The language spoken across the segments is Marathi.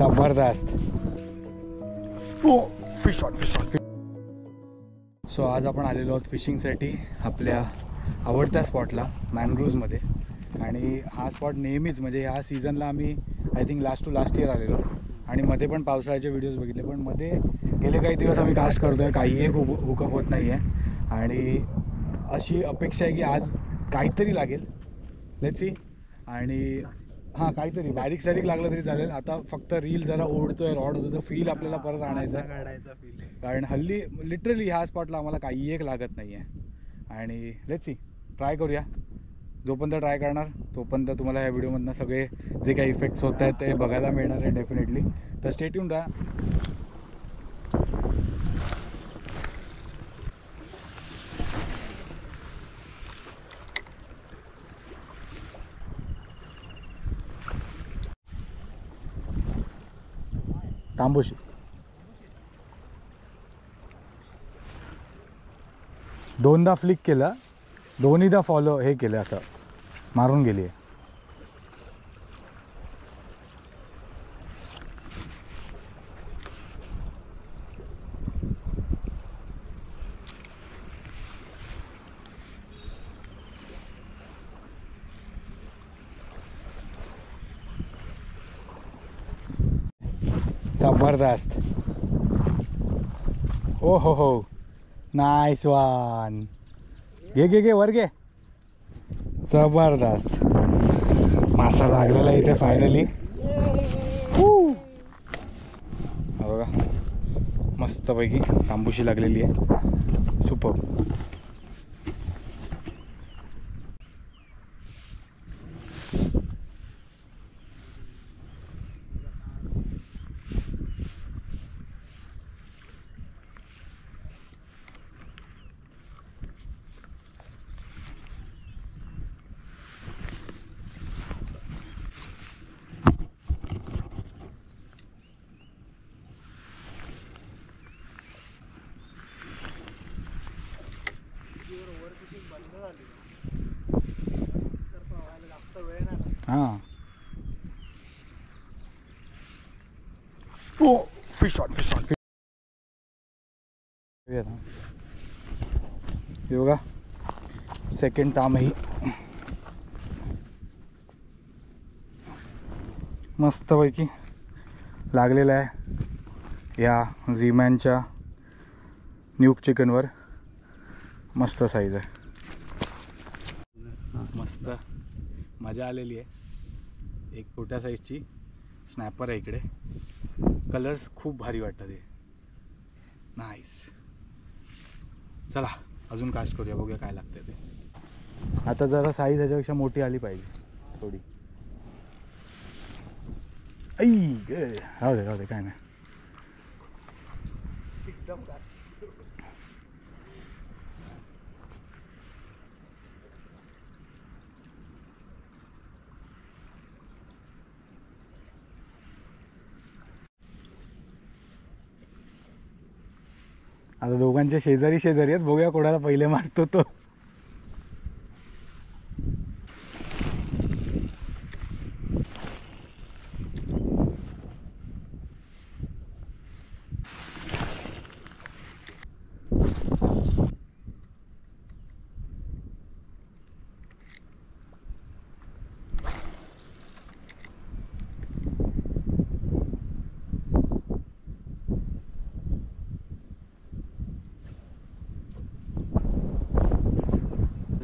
जबरदस्त. Fish on. सो आज आपण आलेलो आहोत फिशिंगसाठी आपल्या आवडत्या स्पॉटला मॅनग्रोव्हमध्ये. आणि हा स्पॉट नेहमीच म्हणजे ह्या सीझनला आम्ही आय थिंक लास्ट इयर आलेलो आणि मध्ये पण पावसाळ्याचे व्हिडिओज बघितले, पण मध्ये गेले काही दिवस आम्ही कास्ट करतो आहे, काही एक हुकअप होत नाही आहे. आणि अशी अपेक्षा आहे की आज काहीतरी लागेल, लेट्स सी. आणि हां, काहीतरी बारीक सारीक लागलं तरी चालेल. आता फक्त रील जरा ओढतोय, रॉड होतो, तो फील आपल्याला परत आणायचा फील. कारण हल्ली लिटरली ह्या स्पॉटला आम्हाला काही एक लागत नाही आहे. आणि लेट्स सी, ट्राय करूया. जोपर्यंत ट्राय करणार तोपर्यंत तुम्हाला ह्या व्हिडिओमधनं सगळे जे काही इफेक्ट्स होत आहेत ते बघायला मिळणार आहे डेफिनेटली. तर स्टे ट्यून्ड राहा. तांबूशी दोनदा फ्लिक केलं, दोन्हीदा फॉलो हे केलं, असं मारून गेली आहे. जबरदस्त. ओ हो, नाईस वन. घे वर घे. जबरदस्त मासा लागलेला आहे इथे फायनली. बघा मस्तपैकी तांबूशी लागलेली आहे. सुपर. हां, फिश ऑन. हे बघा सेकंड तामही मस्तपैकी लागलेला आहे या झीमॅनच्या न्यूक चिकनवर. मस्त साईज आहे, मस्त मजा आलेली आहे. एक छोट्या साईजची स्नॅपर आहे इकडे. कलर्स खूप भारी वाटतात हे. नाईस. चला अजून कास्ट करूया, बघूया काय लागतं ते. आता जरा साईज ह्याच्यापेक्षा मोठी आली पाहिजे थोडी. राहू दे काय नाही. आता दोघांचे शेजारी आहेत, बघूया कोणाला पहिले मारतो तो.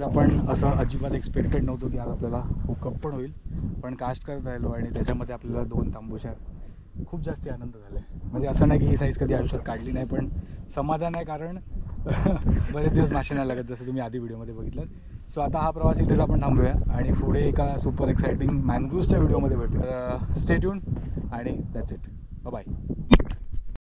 आपण असं अजिबात एक्सपेक्टेड नव्हतं की आज आपल्याला हुकअप पण होईल, पण कास्ट करत राहिलो आणि त्याच्यामध्ये आपल्याला 2 तांबूशा खूप जास्त आनंद झाला आहे. म्हणजे असं नाही की ही साईज कधी आयुष्यात काढली नाही, पण समाधान आहे कारण बरेच दिवस मासे नाही लागत जसं तुम्ही आधी व्हिडिओमध्ये बघितलं. सो आता हा प्रवास इथेच आपण थांबूया आणि पुढे एका सुपर एक्साइटिंग मॅनग्रोव्हच्या व्हिडिओमध्ये भेटू. स्टे ट्यून आणि दॅट्स इट. बाय.